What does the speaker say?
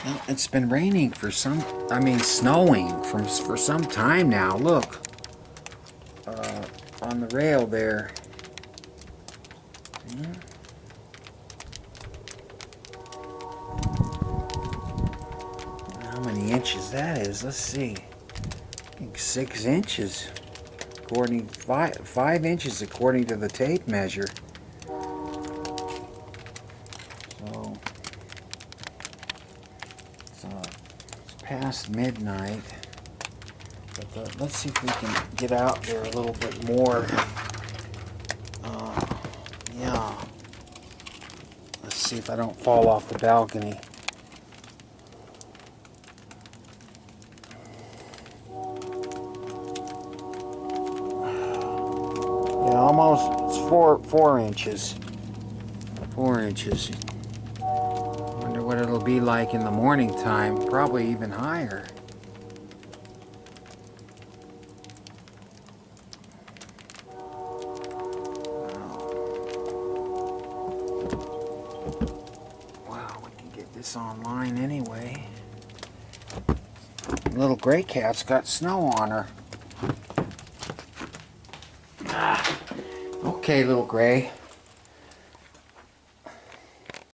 Well, it's been raining for snowing for some time now. Look, on the rail there. Hmm? How many inches that is? Let's see. I think 6 inches. According 5 inches according to the tape measure. So it's past midnight. But let's see if we can get out there a little bit more. Yeah. Let's see if I don't fall off the balcony. Yeah, almost. It's 4 inches. 4 inches. Wonder what it'll be like in the morning time. Probably even higher. Wow, we can get this online anyway. Little gray cat's got snow on her. Okay, little gray.